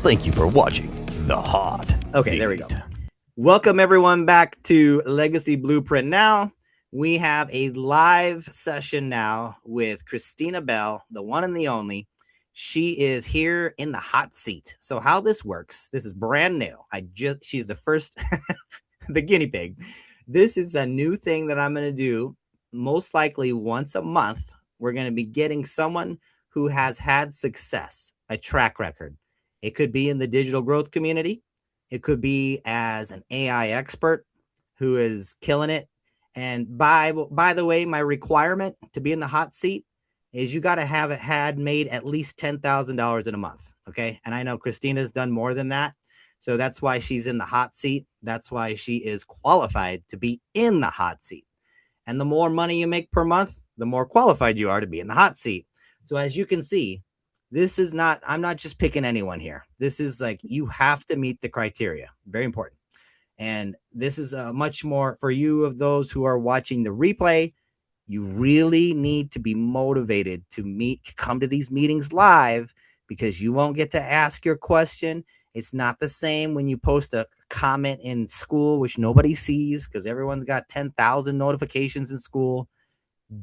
Thank you for watching The Hot Seat. There we go. Welcome everyone back to Legacy Blueprint. Now we have a live session now with Kristina Bell, the one and the only. She is here in the hot seat. So how this works, this is brand new. She's the first, the guinea pig. This is a new thing that I'm going to do. Most likely once a month, we're going to be getting someone who has had success, a track record. It could be in the digital growth community. It could be as an AI expert who is killing it. And by the way, my requirement to be in the hot seat is you got to have it had made at least $10,000 in a month. Okay. And I know Kristina's done more than that. So that's why she's in the hot seat. That's why she is qualified to be in the hot seat. And the more money you make per month, the more qualified you are to be in the hot seat. So as you can see, I'm not just picking anyone here. This is like, you have to meet the criteria. Very important. And this is much more for you of those who are watching the replay. You really need to be motivated to come to these meetings live, because you won't get to ask your question. It's not the same when you post a comment in school, which nobody sees because everyone's got 10,000 notifications in school.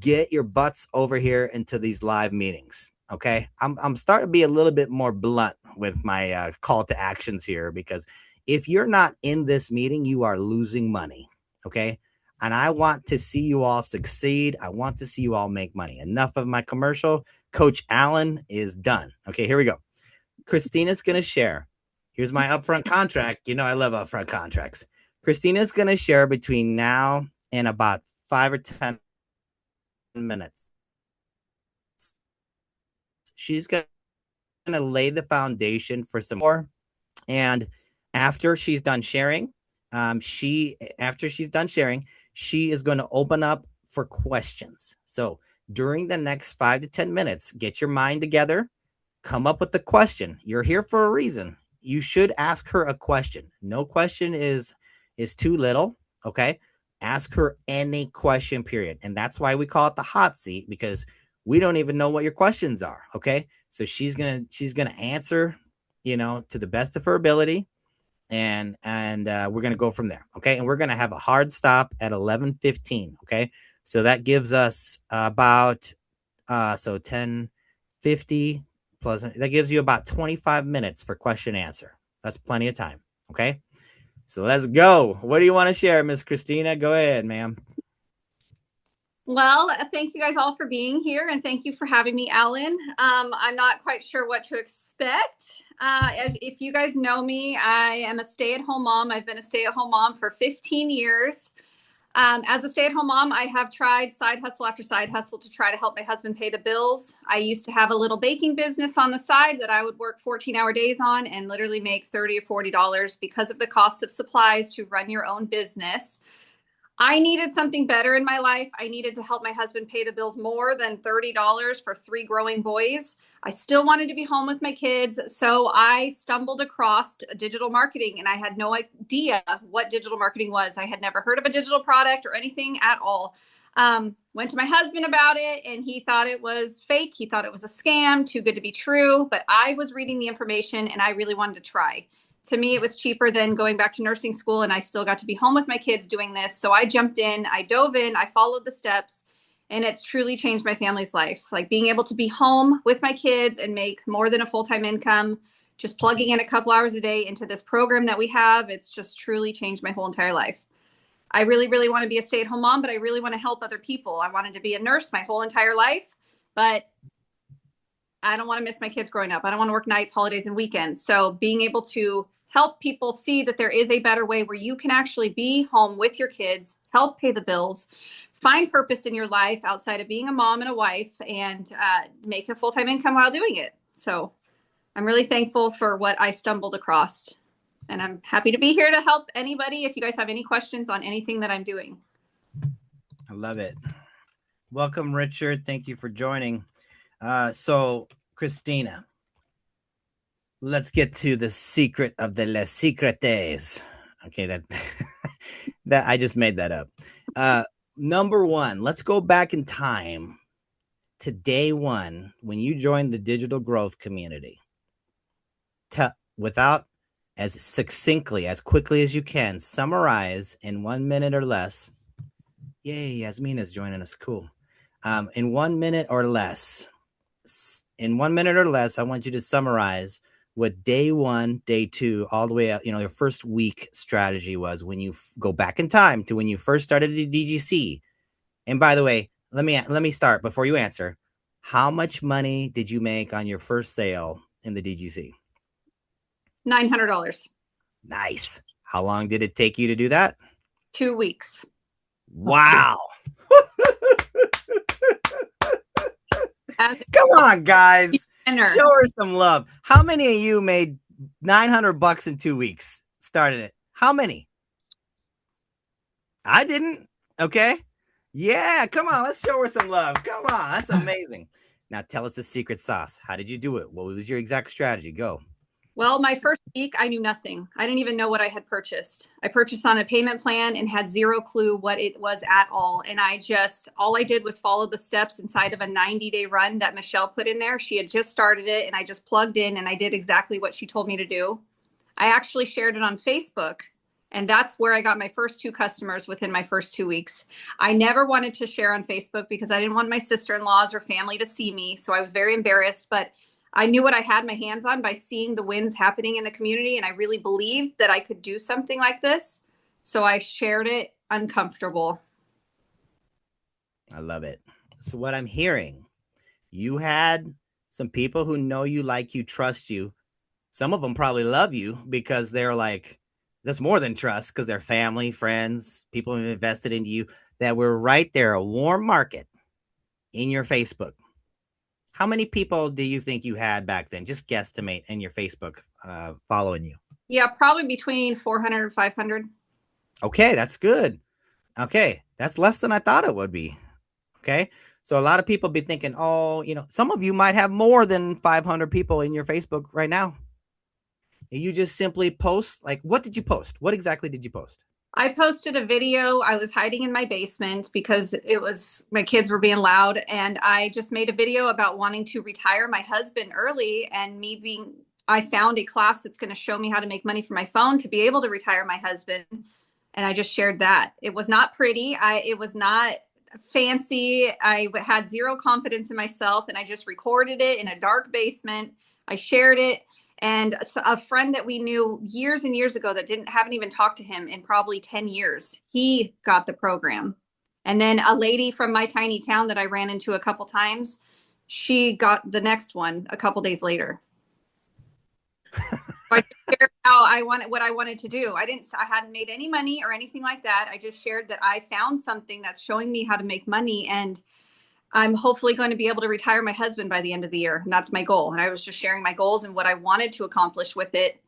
Get your butts over here into these live meetings. Okay. I'm starting to be a little bit more blunt with my call to actions here, because if you're not in this meeting, you are losing money. Okay. And I want to see you all succeed. I want to see you all make money. Enough of my commercial. Coach Allen is done. Okay, here we go. Kristina's going to share. Here's my upfront contract. You know, I love upfront contracts. Kristina's going to share between now and about 5 or 10 minutes. She's going to lay the foundation for some more. And after she's done sharing, she is going to open up for questions. So during the next 5 to 10 minutes, get your mind together, come up with the question. You're here for a reason. You should ask her a question. No question is too little. Okay. Ask her any question, period. And that's why we call it the hot seat, because we don't even know what your questions are. Okay. So she's going to answer, to the best of her ability. And we're going to go from there. Okay. And we're going to have a hard stop at 11:15. Okay. So that gives us about, 10:50 plus, that gives you about 25 minutes for question answer. That's plenty of time. Okay. So let's go. What do you want to share, Miss Kristina? Go ahead, ma'am. Well, thank you guys all for being here, and thank you for having me, Alan. I'm not quite sure what to expect. If you guys know me, I am a stay-at-home mom. I've been a stay-at-home mom for 15 years. As a stay-at-home mom, I have tried side hustle after side hustle to try to help my husband pay the bills. I used to have a little baking business on the side that I would work 14-hour days on and literally make $30 or $40 because of the cost of supplies to run your own business. I needed something better in my life. I needed to help my husband pay the bills more than $30 for 3 growing boys. I still wanted to be home with my kids. So I stumbled across digital marketing, and I had no idea what digital marketing was. I had never heard of a digital product or anything at all. Went to my husband about it, and he thought it was fake. He thought it was a scam, too good to be true. But I was reading the information, and I really wanted to try. To me, it was cheaper than going back to nursing school, and I still got to be home with my kids doing this. So I jumped in, I dove in, I followed the steps, and it's truly changed my family's life. Like being able to be home with my kids and make more than a full-time income, just plugging in a couple hours a day into this program that we have, it's just truly changed my whole entire life. I really, really want to be a stay-at-home mom, but I really want to help other people. I wanted to be a nurse my whole entire life, but I don't want to miss my kids growing up. I don't want to work nights, holidays, and weekends. So being able to help people see that there is a better way where you can actually be home with your kids, help pay the bills, find purpose in your life outside of being a mom and a wife, and make a full-time income while doing it. So I'm really thankful for what I stumbled across. And I'm happy to be here to help anybody if you guys have any questions on anything that I'm doing. I love it. Welcome, Richard. Thank you for joining. So, Kristina, let's get to the secret of the les secretes. Okay, that I just made that up. Number one, let's go back in time to day one when you joined the digital growth community. without as succinctly, as quickly as you can, summarize in 1 minute or less. Yay, Yasmina's joining us. Cool. In 1 minute or less, I want you to summarize what day 1, day 2, all the way out, your first week strategy was when you go back in time to when you first started the DGC. And by the way, let me start before you answer. How much money did you make on your first sale in the DGC? $900. Nice. How long did it take you to do that? 2 weeks. Wow. Come on, guys. Show her some love. How many of you made $900 in 2 weeks? Started it. How many? I didn't. Okay. Yeah. Come on. Let's show her some love. Come on. That's amazing. Now tell us the secret sauce. How did you do it? What was your exact strategy? Go. Well, my first week, I knew nothing. I didn't even know what I had purchased. I purchased on a payment plan and had zero clue what it was at all. And all I did was follow the steps inside of a 90-day run that Michelle put in there. She had just started it and I just plugged in and I did exactly what she told me to do. I actually shared it on Facebook. And that's where I got my first 2 customers within my first 2 weeks. I never wanted to share on Facebook because I didn't want my sister-in-laws or family to see me. So I was very embarrassed, but I knew what I had my hands on by seeing the wins happening in the community. And I really believed that I could do something like this. So I shared it uncomfortable. I love it. So what I'm hearing, you had some people who know you, like you, trust you. Some of them probably love you because they're like, that's more than trust, because they're family, friends, people who invested into you, that were right there, a warm market in your Facebook. How many people do you think you had back then? Just guesstimate in your Facebook following you. Yeah, probably between 400 and 500. Okay, that's good. Okay, that's less than I thought it would be. Okay, so a lot of people be thinking, oh, some of you might have more than 500 people in your Facebook right now. And you just simply post, like, what did you post? What exactly did you post? I posted a video. I was hiding in my basement because my kids were being loud. And I just made a video about wanting to retire my husband early and I found a class that's going to show me how to make money from my phone to be able to retire my husband. And I just shared that. It was not pretty. It was not fancy. I had zero confidence in myself and I just recorded it in a dark basement. I shared it. And a friend that we knew years and years ago that haven't even talked to him in probably 10 years, he got the program. And then a lady from my tiny town that I ran into a couple times, she got the next one a couple days later. So I shared what I wanted to do. I hadn't made any money or anything like that. I just shared that I found something that's showing me how to make money, and I'm hopefully going to be able to retire my husband by the end of the year. And that's my goal. And I was just sharing my goals and what I wanted to accomplish with it,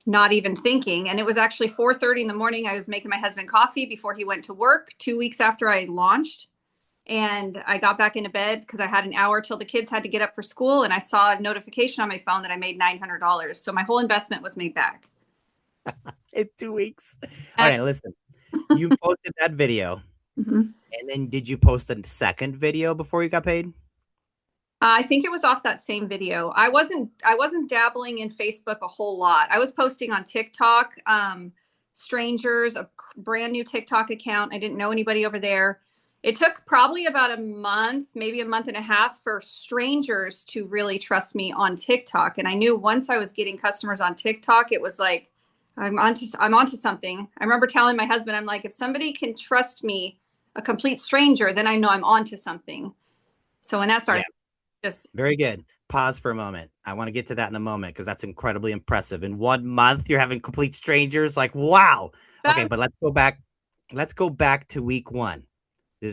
not even thinking. And it was actually 4:30 in the morning. I was making my husband coffee before he went to work 2 weeks after I launched. And I got back into bed because I had an hour till the kids had to get up for school. And I saw a notification on my phone that I made $900. So my whole investment was made back. In 2 weeks. All right, listen, you posted that video. Mm-hmm. And then did you post a second video before you got paid? I think it was off that same video. I wasn't dabbling in Facebook a whole lot. I was posting on TikTok, strangers, a brand new TikTok account. I didn't know anybody over there. It took probably about a month, maybe a month and a half, for strangers to really trust me on TikTok. And I knew once I was getting customers on TikTok, it was like, I'm onto something. I remember telling my husband, I'm like, if somebody can trust me, a complete stranger, then I know I'm onto something. So when that started, just very good. Pause for a moment. I want to get to that in a moment because that's incredibly impressive. In 1 month, you're having complete strangers. Like, wow. Okay, but let's go back. Let's go back to week 1.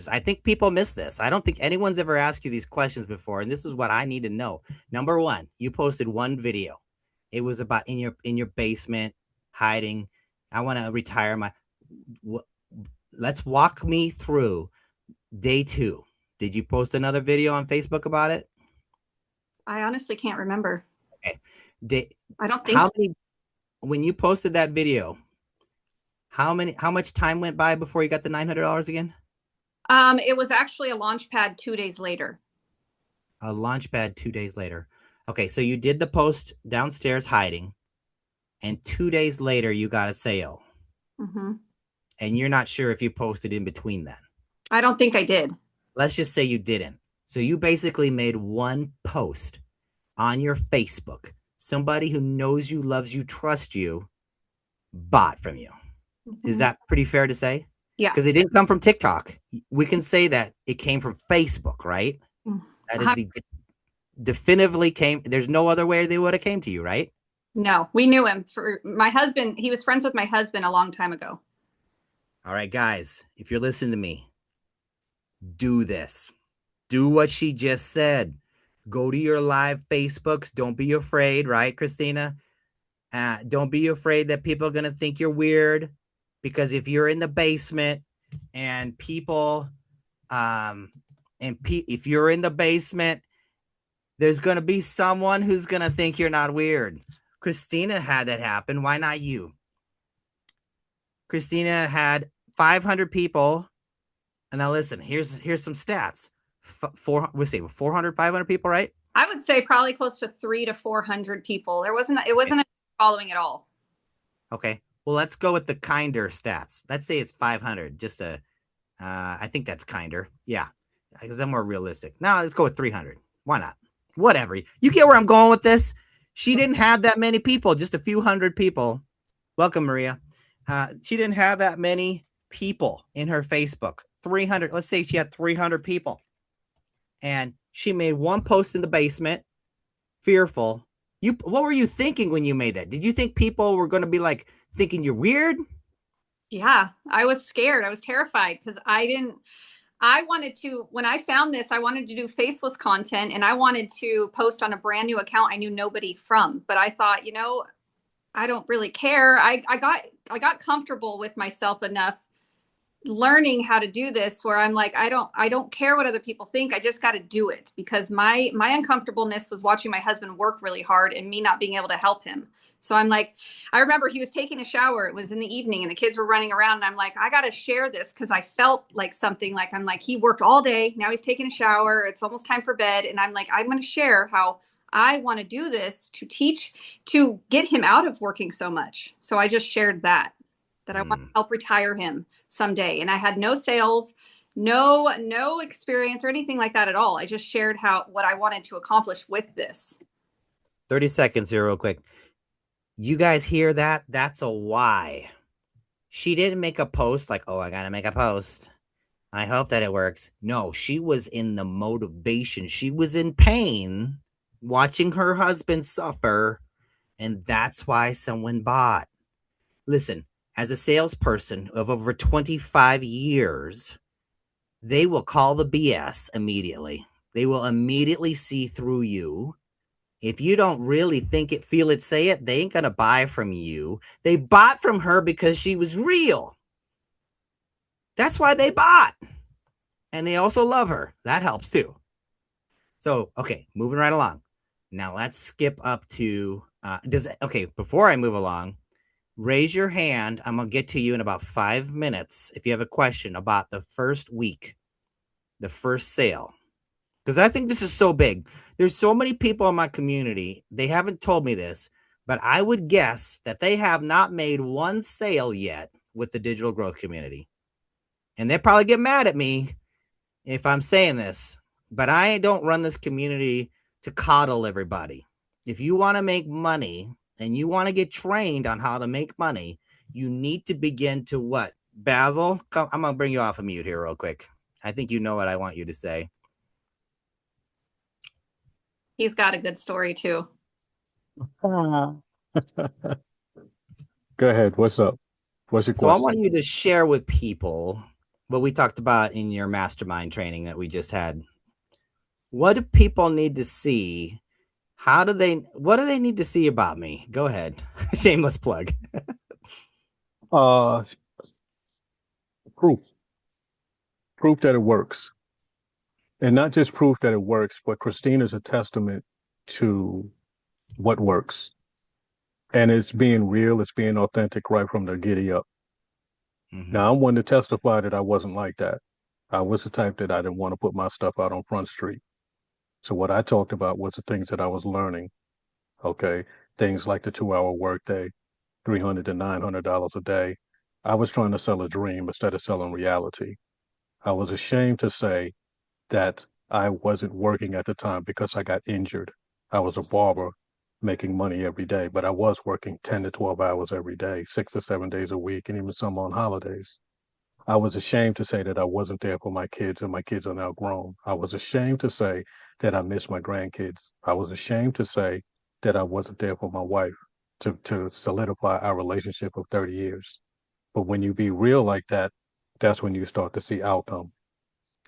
I think people miss this. I don't think anyone's ever asked you these questions before, and this is what I need to know. Number 1, you posted one video. It was about in your basement, hiding. I want to retire my. Let's walk me through day 2. Did you post another video on Facebook about it? I honestly can't remember. Okay. I don't think so. When you posted that video, how much time went by before you got the $900 again? It was actually a launch pad 2 days later. A launch pad 2 days later. Okay, so you did the post downstairs hiding. and 2 days later you got a sale. Mm-hmm. And you're not sure if you posted in between then. I don't think I did. Let's just say you didn't. So you basically made one post on your Facebook. Somebody who knows you, loves you, trusts you, bought from you. Mm-hmm. Is that pretty fair to say? Yeah. Because it didn't come from TikTok. We can say that it came from Facebook, right? That is the definitively came. There's no other way they would have came to you, right? No, we knew him. For my husband, he was friends with my husband a long time ago. All right, guys, if you're listening to me, do this. Do what she just said. Go to your live Facebooks. Don't be afraid, right, Kristina? Don't be afraid that people are going to think you're weird, because if you're in the basement and people, if you're in the basement, there's going to be someone who's going to think you're not weird. Kristina had that happen. Why not you? Kristina had 500 people. And now listen, here's some stats. We say 400, 500 people, right? I would say probably close to 300 to 400 people. It wasn't a following at all. Okay. Well, let's go with the kinder stats. Let's say it's 500. I think that's kinder. Yeah. Because I'm more realistic. Now let's go with 300. Why not? Whatever. You get where I'm going with this? She didn't have that many people, just a few hundred people. Welcome, Maria. She didn't have that many people in her Facebook. 300. Let's say she had 300 people. And she made one post in the basement, fearful. What were you thinking when you made that? Did you think people were going to be like thinking you're weird? Yeah, I was scared. I was terrified because when I found this, I wanted to do faceless content and I wanted to post on a brand new account I knew nobody from. But I thought, I don't really care. I got comfortable with myself enough learning how to do this where I'm like, I don't care what other people think. I just got to do it, because my uncomfortableness was watching my husband work really hard and me not being able to help him. So I'm like, I remember he was taking a shower. It was in the evening and the kids were running around and I'm like, I got to share this, because I felt like something, like I'm like, he worked all day. Now he's taking a shower. It's almost time for bed. And I'm like, I'm going to share how I want to do this to get him out of working so much. So I just shared that I want to help retire him someday. And I had no sales, no experience or anything like that at all. I just shared what I wanted to accomplish with this. 30 seconds here real quick. You guys hear that? That's a why. She didn't make a post like, oh, I got to make a post. I hope that it works. No, she was in the motivation. She was in pain watching her husband suffer. And that's why someone bought. Listen, as a salesperson of over 25 years, they will call the BS immediately. They will immediately see through you. If you don't really think it, feel it, say it, they ain't going to buy from you. They bought from her because she was real. That's why they bought. And they also love her. That helps too. So, okay, moving right along. Now let's skip up to, before I move along, raise your hand. I'm going to get to you in about 5 minutes if you have a question about the first week, the first sale. Because I think this is so big. There's so many people in my community. They haven't told me this, but I would guess that they have not made one sale yet with the digital growth community. And they probably get mad at me if I'm saying this, but I don't run this community to coddle everybody. If you want to make money and you want to get trained on how to make money, you need to begin to what? Basil, come, I'm going to bring you off of mute here real quick. I think you know what I want you to say. He's got a good story too. Go ahead. What's up? What's your So question? I want you to share with people what we talked about in your mastermind training that we just had. What do people need to see? What do they need to see about me? Go ahead. Shameless plug. Proof that it works. And not just proof that it works, but Kristina's a testament to what works. And it's being real, it's being authentic right from the giddy up. Mm-hmm. Now, I'm one to testify that I wasn't like that. I was the type that I didn't want to put my stuff out on Front Street. So what I talked about was the things that I was learning. Okay. Things like the 2-hour workday, $300 to $900 a day. I was trying to sell a dream instead of selling reality. I was ashamed to say that I wasn't working at the time because I got injured. I was a barber making money every day, but I was working 10 to 12 hours every day, 6 or 7 days a week, and even some on holidays. I was ashamed to say that I wasn't there for my kids, and my kids are now grown. I was ashamed to say that I miss my grandkids. I was ashamed to say that I wasn't there for my wife to solidify our relationship of 30 years. But when you be real like that, that's when you start to see outcome.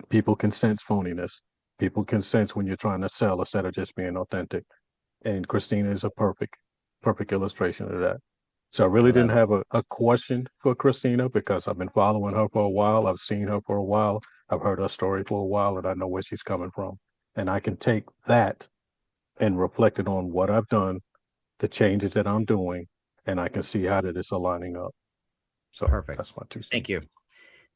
People can sense phoniness. People can sense when you're trying to sell instead of just being authentic. And Christina is a perfect illustration of that. So I I really love didn't it. have a question for Christina because I've been following her for a while. I've seen her for a while. I've heard her story for a while, and I know where she's coming from. And I can take that and reflect it on what I've done, the changes that I'm doing, and I can see how that it's aligning up. So Perfect. that's my two Thank you. cents.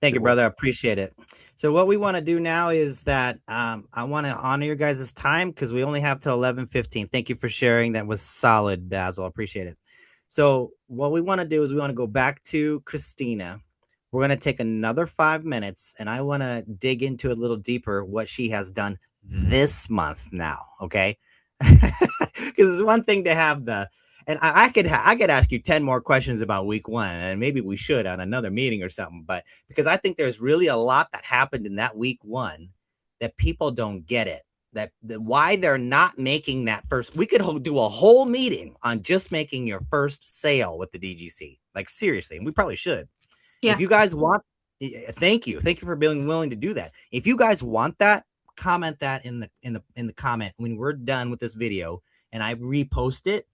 Thank you, You're brother. I welcome. appreciate it. So what we want to do now is that I want to honor your guys' time because we only have till 11:15. Thank you for sharing. That was solid, Basil. I appreciate it. So what we want to do is we want to go back to Christina. We're going to take another 5 minutes and I want to dig into a little deeper what she has done this month now. Okay. Because it's one thing to have the and I could ask you 10 more questions about week one, and maybe we should on another meeting or something. But because I think there's really a lot that happened in that week one that people don't get it. That why they're not making that first. We could do a whole meeting on just making your first sale with the DGC. Like seriously, and we probably should. If Yeah. you guys want, thank you for being willing to do that. If you guys want that, comment that in the comment when we're done with this video, and I repost it.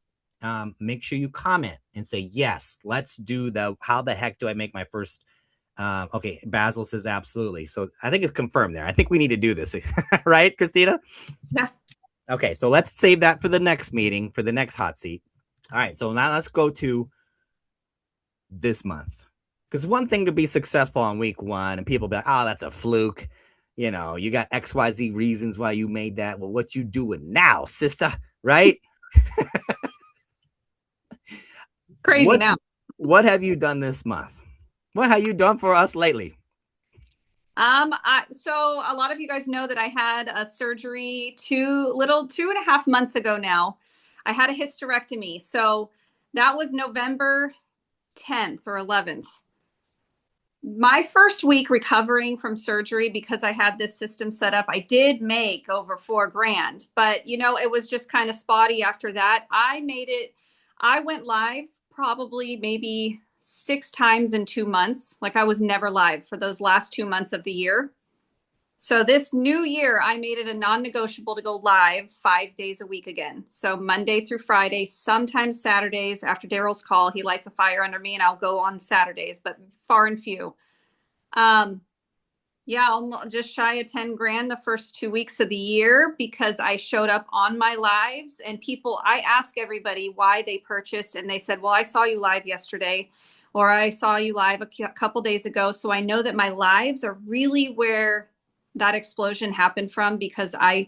Make sure you comment and say yes. Let's do the how the heck do I make my first okay, Basil says absolutely. So I think it's confirmed there. I think we need to do this. Right, Christina? Yeah. Okay, so let's save that for the next meeting, for the next hot seat. All right, so now let's go to this month. Because one thing to be successful on week one, and people be like, oh, that's a fluke. You know, you got XYZ reasons why you made that. Well, what you doing now, sister? Right? Crazy now. What have you done this month? What have you done for us lately? So a lot of you guys know that I had a surgery 2.5 months ago now. I had a hysterectomy. So that was November 10th or 11th. My first week recovering from surgery, because I had this system set up, I did make over $4,000, but it was just kind of spotty after that. I went live probably maybe 6 times in 2 months. Like I was never live for those last 2 months of the year. So this new year, I made it a non-negotiable to go live 5 days a week again. So Monday through Friday, sometimes Saturdays. After Daryl's call, he lights a fire under me and I'll go on Saturdays, but far and few. Yeah, I'm just shy of 10 grand the first 2 weeks of the year because I showed up on my lives, and I ask everybody why they purchased, and they said, well, I saw you live yesterday, or I saw you live a couple days ago. So I know that my lives are really where that explosion happened from, because I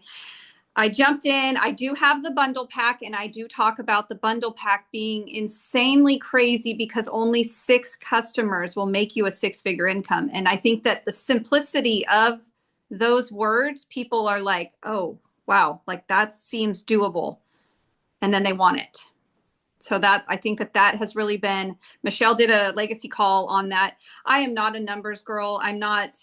jumped in. I do have the bundle pack, and I do talk about the bundle pack being insanely crazy because only 6 customers will make you a 6-figure income. And I think that the simplicity of those words, people are like, oh, wow, like that seems doable. And then they want it. So I think that has really been, Michelle did a legacy call on that. I am not a numbers girl. I'm not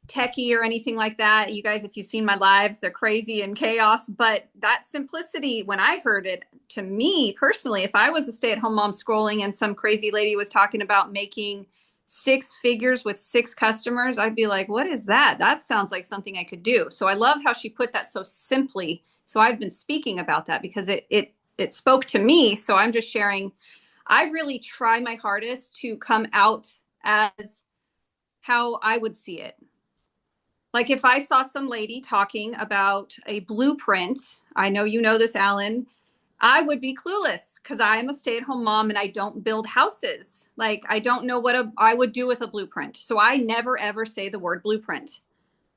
techie or anything like that. You guys, if you've seen my lives, they're crazy and chaos, but that simplicity, when I heard it, to me personally, if I was a stay-at-home mom scrolling and some crazy lady was talking about making 6 figures with 6 customers, I'd be like, what is that? That sounds like something I could do. So I love how she put that so simply. So I've been speaking about that because it spoke to me. So I'm just sharing. I really try my hardest to come out as how I would see it. Like if I saw some lady talking about a blueprint, I know you know this, Alan, I would be clueless because I am a stay-at-home mom and I don't build houses. Like I don't know what I would do with a blueprint. So I never, ever say the word blueprint.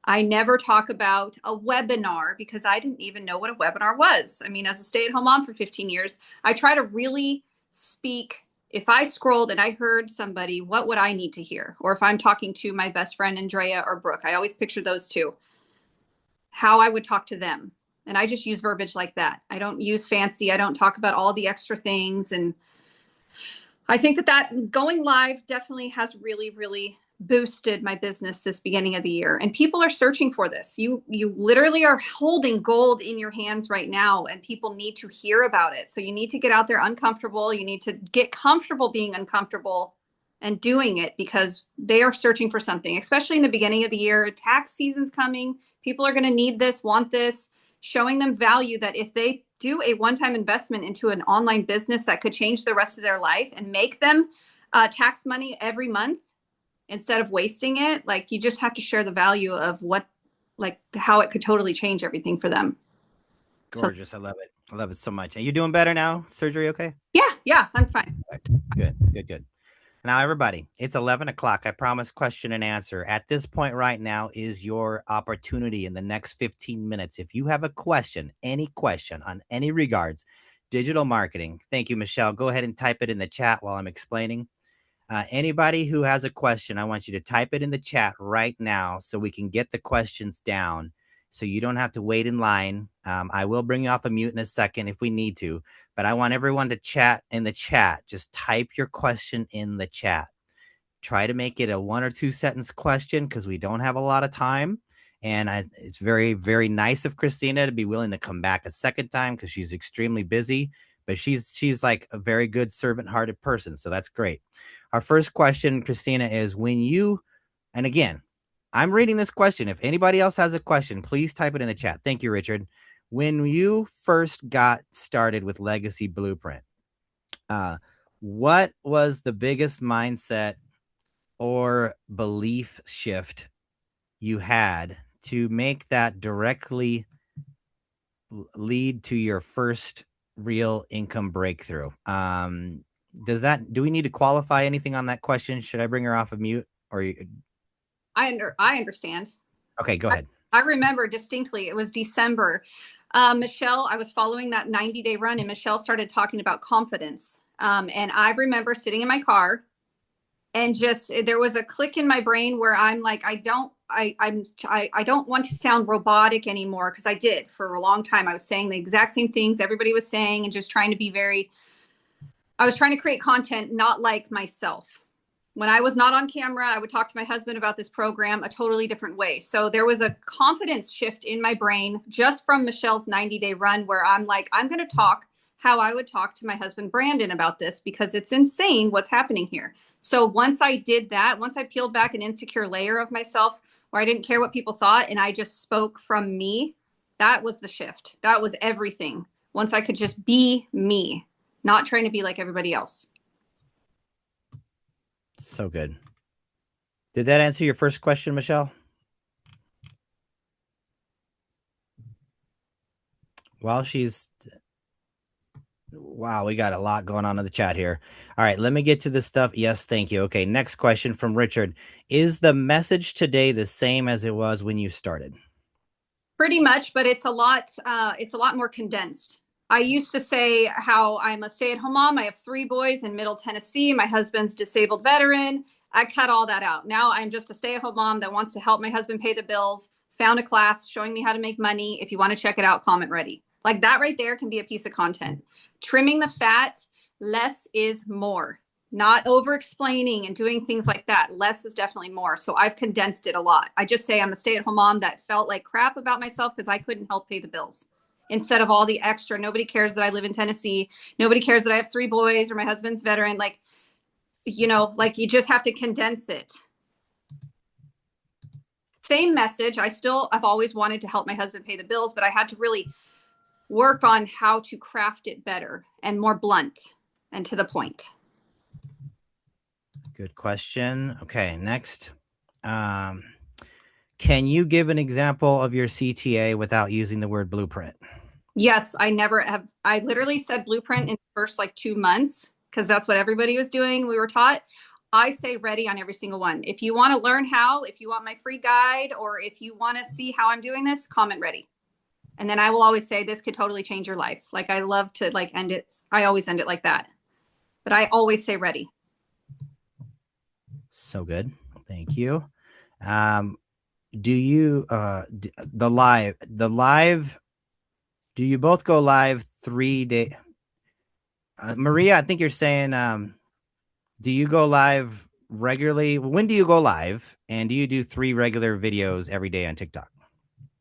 I never talk about a webinar because I didn't even know what a webinar was. I mean, as a stay-at-home mom for 15 years, I try to really speak If I scrolled and I heard somebody, what would I need to hear? Or if I'm talking to my best friend, Andrea or Brooke, I always picture those two, how I would talk to them. And I just use verbiage like that. I don't use fancy. I don't talk about all the extra things. And I think that going live definitely has really, really boosted my business this beginning of the year. And people are searching for this. You literally are holding gold in your hands right now, and people need to hear about it. So you need to get out there uncomfortable. You need to get comfortable being uncomfortable and doing it, because they are searching for something, especially in the beginning of the year. Tax season's coming. People are going to need this, want this. Showing them value, that if they do a one-time investment into an online business that could change the rest of their life and make them tax money every month instead of wasting it, like, you just have to share the value of how it could totally change everything for them. Gorgeous. I love it. I love it so much. And you doing better now? Surgery okay? Yeah, I'm fine. Good. Now, everybody, it's 11 o'clock. I promise question and answer. At this point right now is your opportunity in the next 15 minutes. If you have a question, any question on any regards, digital marketing. Thank you, Michelle. Go ahead and type it in the chat while I'm explaining. Anybody who has a question, I want you to type it in the chat right now so we can get the questions down, so you don't have to wait in line. I will bring you off a mute in a second if we need to, but I want everyone to chat in the chat. Just type your question in the chat. Try to make it a 1 or 2 sentence question, because we don't have a lot of time. And it's very, very nice of Kristina to be willing to come back a second time, because she's extremely busy, but she's like a very good servant-hearted person. So that's great. Our first question, Kristina, is and again, I'm reading this question. If anybody else has a question, please type it in the chat. Thank you, Richard. When you first got started with Legacy Blueprint, what was the biggest mindset or belief shift you had to make that directly lead to your first real income breakthrough? Do we need to qualify anything on that question? Should I bring her off of mute, or I understand. Okay, go ahead. I remember distinctly. It was December. Michelle, I was following that 90-day run, and Michelle started talking about confidence. And I remember sitting in my car, and just there was a click in my brain where I'm like, I don't want to sound robotic anymore, because I did for a long time. I was saying the exact same things everybody was saying, and just trying to be I was trying to create content not like myself. When I was not on camera, I would talk to my husband about this program a totally different way. So there was a confidence shift in my brain just from Michelle's 90-day run, where I'm like, I'm going to talk how I would talk to my husband, Brandon, about this, because it's insane what's happening here. So once I did that, once I peeled back an insecure layer of myself where I didn't care what people thought, and I just spoke from me, that was the shift. That was everything. Once I could just be me, not trying to be like everybody else. So good. Did that answer your first question, Michelle? Wow, we got a lot going on in the chat here. All right, let me get to this stuff. Yes, thank you. Okay, next question from Richard. Is the message today the same as it was when you started? Pretty much, but it's a lot more condensed. I used to say how I'm a stay-at-home mom. I have 3 boys in Middle Tennessee. My husband's disabled veteran. I cut all that out. Now I'm just a stay-at-home mom that wants to help my husband pay the bills. Found a class showing me how to make money. If you want to check it out, comment ready. Like that right there can be a piece of content. Trimming the fat, less is more. Not over-explaining and doing things like that. Less is definitely more. So I've condensed it a lot. I just say I'm a stay-at-home mom that felt like crap about myself because I couldn't help pay the bills. Instead of all the extra, nobody cares that I live in Tennessee. Nobody cares that I have 3 boys or my husband's veteran. Like, you just have to condense it. Same message. I've always wanted to help my husband pay the bills, but I had to really work on how to craft it better and more blunt and to the point. Good question. Okay, next. Can you give an example of your CTA without using the word blueprint? Yes, I never have. I literally said blueprint in the first 2 months because that's what everybody was doing. We were taught. I say ready on every single one. If you want to learn how, if you want my free guide, or if you want to see how I'm doing this, comment ready. And then I will always say this could totally change your life. I love to end it. I always end it like that. but I always say ready. So good. Thank you. Do you the live do you both go live 3 day? Maria, I think you're saying do you go live regularly? When do you go live? And do you do 3 regular videos every day on TikTok?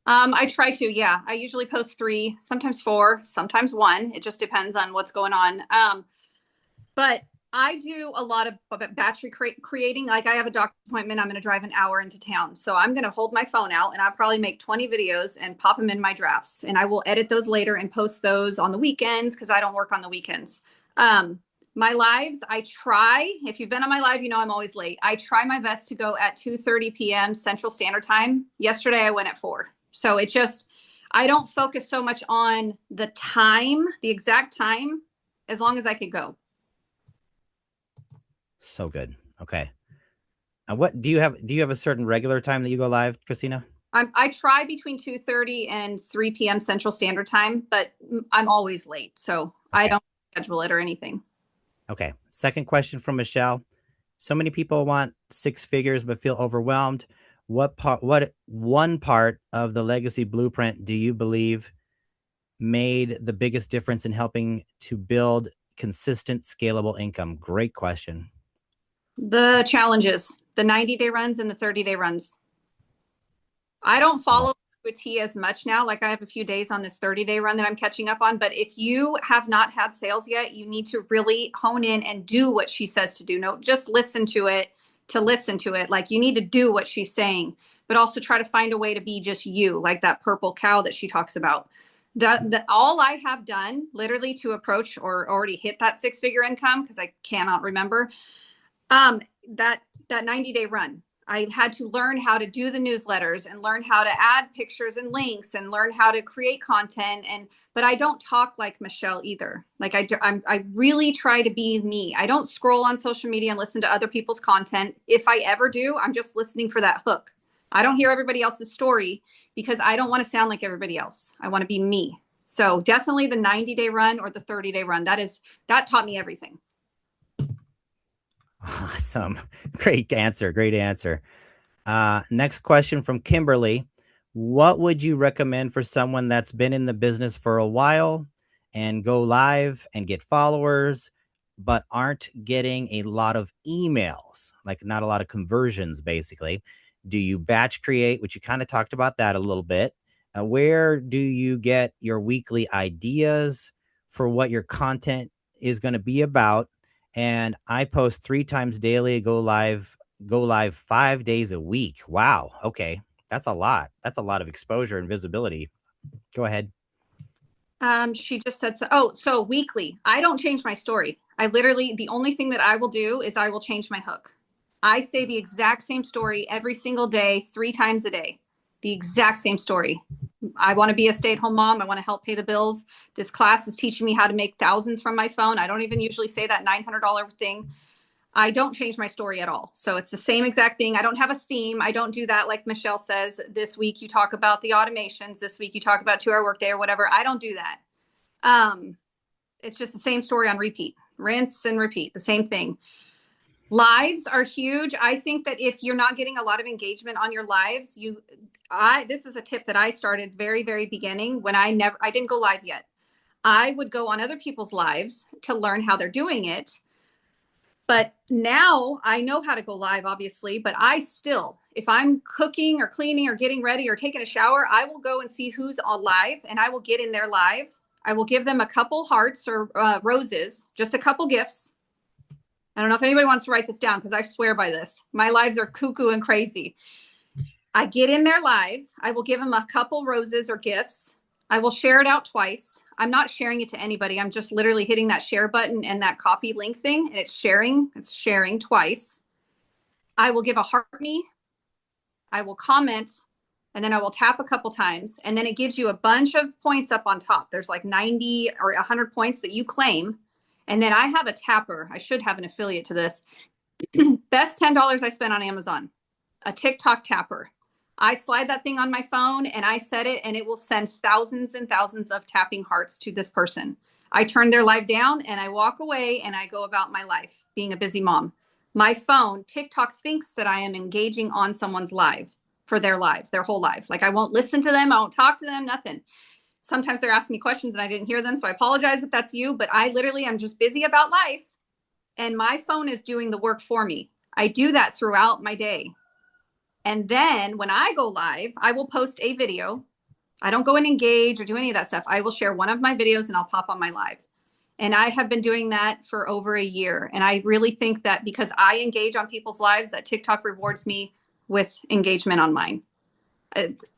I try to, yeah. I usually post 3, sometimes 4, sometimes 1. It just depends on what's going on. But I do a lot of battery creating. Like I have a doctor's appointment. I'm going to drive an hour into town. So I'm going to hold my phone out and I'll probably make 20 videos and pop them in my drafts. And I will edit those later and post those on the weekends because I don't work on the weekends. My lives, I try, if you've been on my live, you know I'm always late. I try my best to go at 2:30 p.m. Central Standard Time. Yesterday I went at 4. So it just, I don't focus so much on the time, the exact time, as long as I could go. So good. Okay. And what do you have? Do you have a certain regular time that you go live, Kristina? I try between 2:30 and 3 p.m. Central Standard Time, but I'm always late. So okay. I don't schedule it or anything. Okay. Second question from Michelle. So many people want 6 figures but feel overwhelmed. What one part of the legacy blueprint do you believe made the biggest difference in helping to build consistent, scalable income? Great question. The challenges, the 90-day runs and the 30-day runs. I don't follow a T as much now. Like I have a few days on this 30-day run that I'm catching up on. But if you have not had sales yet, you need to really hone in and do what she says to do. No, just listen to it to listen to it. Like you need to do what she's saying, but also try to find a way to be just you, like that purple cow that she talks about. All I have done literally to approach or already hit that 6-figure income, because I cannot remember, that 90-day run. I had to learn how to do the newsletters and learn how to add pictures and links and learn how to create content. But I don't talk like Michelle either. Like I really try to be me. I don't scroll on social media and listen to other people's content. If I ever do, I'm just listening for that hook. I don't hear everybody else's story because I don't want to sound like everybody else. I want to be me. So definitely the 90-day run or the 30-day run. That taught me everything. Awesome. Great answer. Great answer. Next question from Kimberly. What would you recommend for someone that's been in the business for a while and go live and get followers, but aren't getting a lot of emails, like not a lot of conversions, basically? Do you batch create, which you kind of talked about that a little bit? Where do you get your weekly ideas for what your content is going to be about? And I post 3 times daily, go live 5 days a week. Wow. Okay. That's a lot. That's a lot of exposure and visibility. Go ahead. She just said so. So weekly. I don't change my story. The only thing that I will do is I will change my hook. I say the exact same story every single day, 3 times a day. The exact same story. I want to be a stay-at-home mom. I want to help pay the bills. This class is teaching me how to make thousands from my phone. I don't even usually say that $900 thing. I don't change my story at all. So it's the same exact thing. I don't have a theme. I don't do that like Michelle says. This week you talk about the automations. This week you talk about 2-hour workday or whatever. I don't do that. It's just the same story on repeat. Rinse and repeat. The same thing. Lives are huge. I think that if you're not getting a lot of engagement on your lives, this is a tip that I started very, very beginning when I didn't go live yet. I would go on other people's lives to learn how they're doing it. But now I know how to go live, obviously, but if I'm cooking or cleaning or getting ready or taking a shower, I will go and see who's on live and I will get in their live. I will give them a couple hearts or roses, just a couple gifts. I don't know if anybody wants to write this down because I swear by this. My lives are cuckoo and crazy. I get in their live. I will give them a couple roses or gifts. I will share it out twice. I'm not sharing it to anybody. I'm just literally hitting that share button and that copy link thing, and it's sharing twice. I will give a heart me. I will comment, and then I will tap a couple times, and then it gives you a bunch of points up on top. There's like 90 or 100 points that you claim. And then I have a tapper. I should have an affiliate to this. Best $10 I spent on Amazon, a TikTok tapper. I slide that thing on my phone and I set it and it will send thousands and thousands of tapping hearts to this person. I turn their live down and I walk away and I go about my life being a busy mom. My phone, TikTok thinks that I am engaging on someone's live for their life, their whole life. Like I won't listen to them. I won't talk to them, nothing. Sometimes they're asking me questions and I didn't hear them. So I apologize if that's you, but I literally am just busy about life and my phone is doing the work for me. I do that throughout my day. And then when I go live, I will post a video. I don't go and engage or do any of that stuff. I will share one of my videos and I'll pop on my live. And I have been doing that for over a year. And I really think that because I engage on people's lives, that TikTok rewards me with engagement on mine.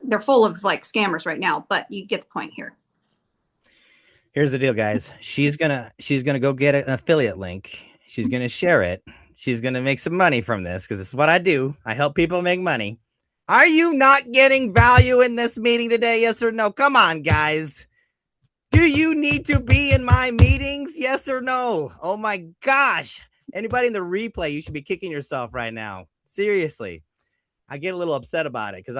They're full of like scammers right now, but you get the point here. Here's the deal, guys. She's gonna go get an affiliate link. She's gonna share it. She's gonna make some money from this because this is what I do. I help people make money. Are you not getting value in this meeting today? Yes or no? Come on, guys. Do you need to be in my meetings? Yes or no? Oh my gosh. Anybody in the replay, you should be kicking yourself right now. Seriously. I get a little upset about it because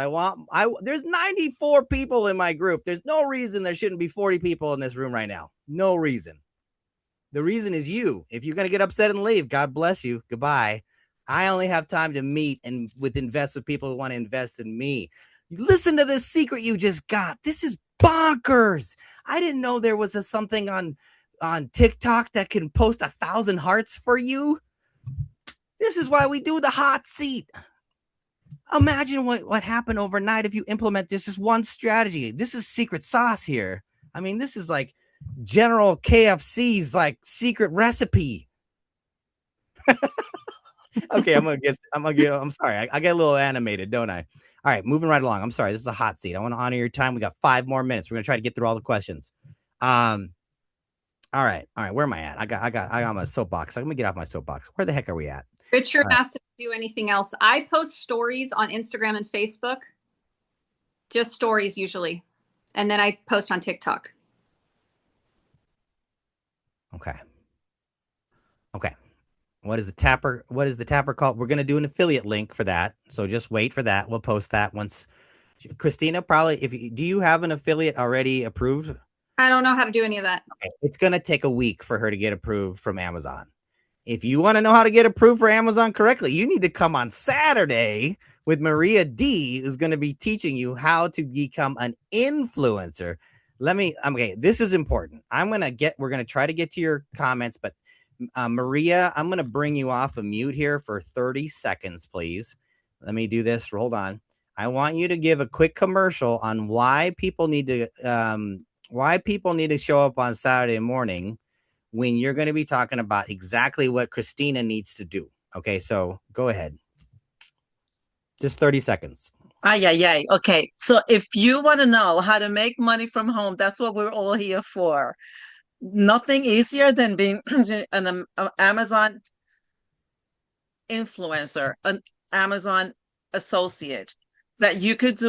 there's 94 people in my group. There's no reason there shouldn't be 40 people in this room right now. No reason. The reason is you. If you're going to get upset and leave, God bless you. Goodbye. I only have time to meet and invest with people who want to invest in me. Listen to this secret you just got. This is bonkers. I didn't know there was something on TikTok that can post 1,000 hearts for you. This is why we do the hot seat. Imagine what happened overnight if you implement this as one strategy. This is secret sauce here. I mean, this is like General KFC's like secret recipe. Okay, I'm sorry. I get a little animated, don't I? All right, moving right along. I'm sorry. This is a hot seat. I want to honor your time. We got 5 more minutes. We're going to try to get through all the questions. All right. Where am I at? I got my soapbox. I'm going to get off my soapbox. Where the heck are we at? Richard asked if I do anything else. I post stories on Instagram and Facebook, just stories usually. And then I post on TikTok. Okay. What is the tapper called? We're going to do an affiliate link for that. So just wait for that. We'll post that once. Kristina, probably, do you have an affiliate already approved? I don't know how to do any of that. Okay. It's going to take a week for her to get approved from Amazon. If you want to know how to get approved for Amazon correctly, you need to come on Saturday with Maria D, who's going to be teaching you how to become an influencer. This is important. We're going to try to get to your comments, but Maria, I'm going to bring you off of mute here for 30 seconds, please. Let me do this. Hold on. I want you to give a quick commercial on why people need to show up on Saturday morning when you're going to be talking about exactly what Kristina needs to do. Okay, so go ahead. Just 30 seconds. Okay, so if you want to know how to make money from home, that's what we're all here for. Nothing easier than being an Amazon influencer, an Amazon associate, that you could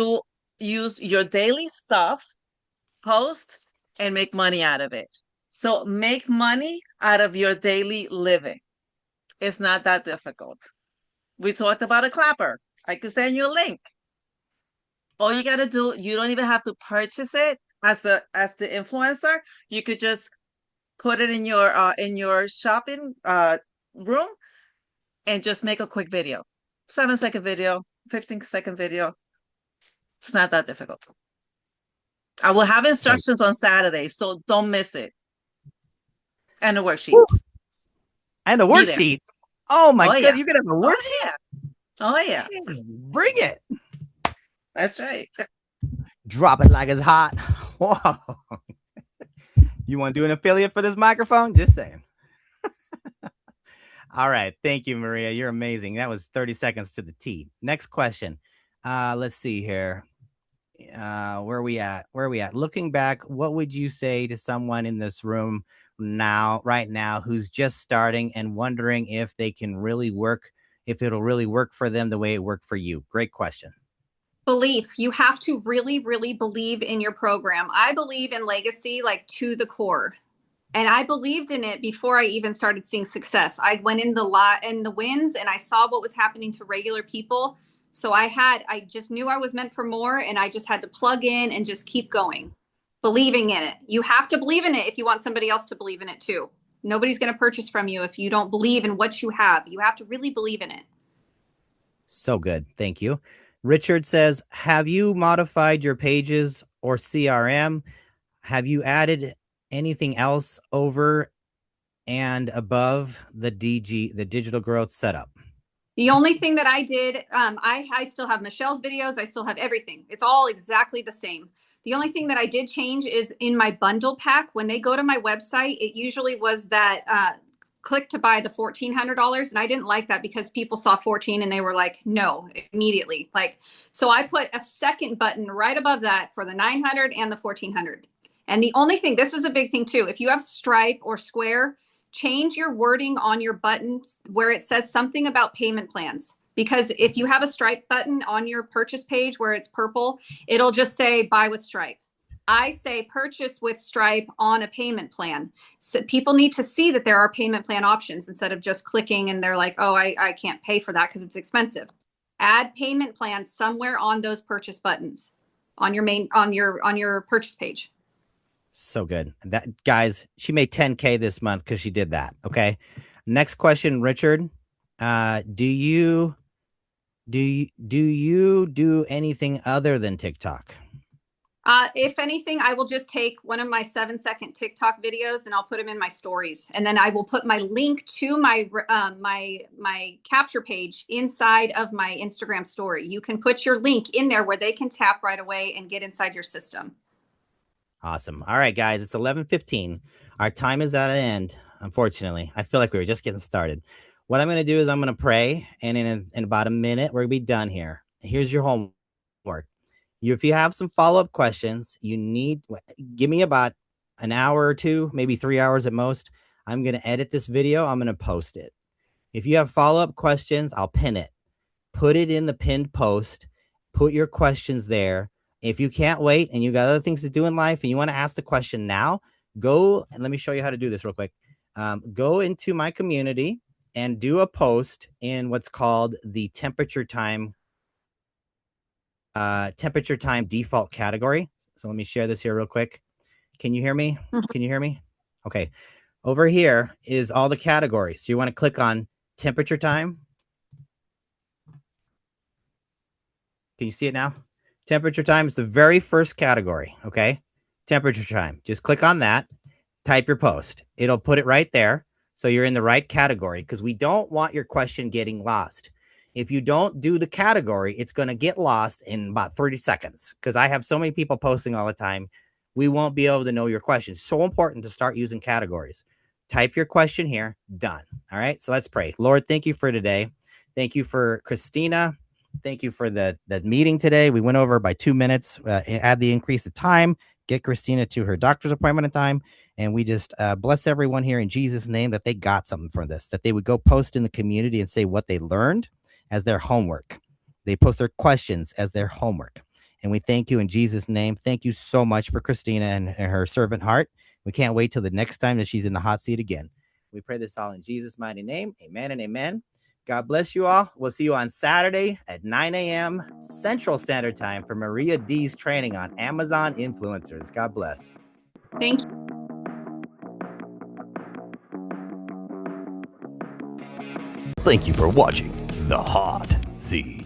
use your daily stuff, post, and make money out of it. So make money out of your daily living. It's not that difficult. We talked about a clapper. I could send you a link. All you got to do, you don't even have to purchase it as the influencer. You could just put it in your shopping room and just make a quick video. 7-second video, 15-second video. It's not that difficult. I will have instructions on Saturday, so don't miss it. And a worksheet. Woo. And a worksheet. Oh my god, you're gonna have a worksheet? Oh yeah. Bring it. That's right. Drop it like it's hot. Whoa. You want to do an affiliate for this microphone? Just saying. All right. Thank you, Maria. You're amazing. That was 30 seconds to the T. Next question. Let's see here. Where are we at? Looking back, what would you say to someone in this room right now, who's just starting and wondering if they can really work, if it'll really work for them the way it worked for you? Great question. Belief. You have to really, really believe in your program. I believe in legacy, like to the core. And I believed in it before I even started seeing success. I went in the wins and I saw what was happening to regular people. So I just knew I was meant for more, and I just had to plug in and just keep going. believing in it. You have to believe in it if you want somebody else to believe in it too. Nobody's going to purchase from you if you don't believe in what you have. You have to really believe in it. So good. Thank you. Richard says, have you modified your pages or CRM? Have you added anything else over and above the digital growth setup? The only thing that I did, I still have Michelle's videos. I still have everything. It's all exactly the same. The only thing that I did change is in my bundle pack. When they go to my website, it usually was that click to buy the $1,400. And I didn't like that because people saw 14 and they were like, no, immediately. Like, so I put a second button right above that for the 900 and the 1400. And the only thing, this is a big thing too. If you have Stripe or Square, change your wording on your button where it says something about payment plans. Because if you have a Stripe button on your purchase page where it's purple, it'll just say buy with Stripe. I say purchase with Stripe on a payment plan. So people need to see that there are payment plan options instead of just clicking and they're like, oh, I can't pay for that because it's expensive. Add payment plans somewhere on those purchase buttons on your on your purchase page. So good. That, guys, she made 10K this month because she did that. Okay. Next question, Richard. Do you do anything other than TikTok? If anything, I will just take one of my 7-second TikTok videos and I'll put them in my stories. And then I will put my link to my my capture page inside of my Instagram story. You can put your link in there where they can tap right away and get inside your system. Awesome. All right, guys, it's 11:15. Our time is at an end, unfortunately. I feel like we were just getting started. What I'm going to do is I'm going to pray, and in about a minute, we're going to be done here. Here's your homework. If you have some follow-up questions, give me about an hour or two, maybe 3 hours at most. I'm going to edit this video. I'm going to post it. If you have follow-up questions, I'll pin it. Put it in the pinned post. Put your questions there. If you can't wait and you got other things to do in life and you want to ask the question now, go and let me show you how to do this real quick. Go into my community and do a post in what's called the temperature time default category. So let me share this here real quick. Can you hear me? Can you hear me? Okay. Over here is all the categories. So you want to click on temperature time. Can you see it now? Temperature time is the very first category. Okay. Temperature time. Just click on that. Type your post. It'll put it right there. So you're in the right category because we don't want your question getting lost. If you don't do the category, it's going to get lost in about 30 seconds because I have so many people posting all the time. We won't be able to know your question. So important to start using categories. Type your question here. Done. All right. So let's pray. Lord, thank you for today. Thank you for Kristina. Thank you for the meeting today. We went over by 2 minutes, add the increase of time, get Kristina to her doctor's appointment in time. And we just bless everyone here in Jesus' name that they got something from this, that they would go post in the community and say what they learned as their homework. They post their questions as their homework. And we thank you in Jesus' name. Thank you so much for Kristina and her servant heart. We can't wait till the next time that she's in the hot seat again. We pray this all in Jesus' mighty name. Amen and amen. God bless you all. We'll see you on Saturday at 9 a.m. Central Standard Time for Maria D's training on Amazon influencers. God bless. Thank you. Thank you for watching The Hot Seat.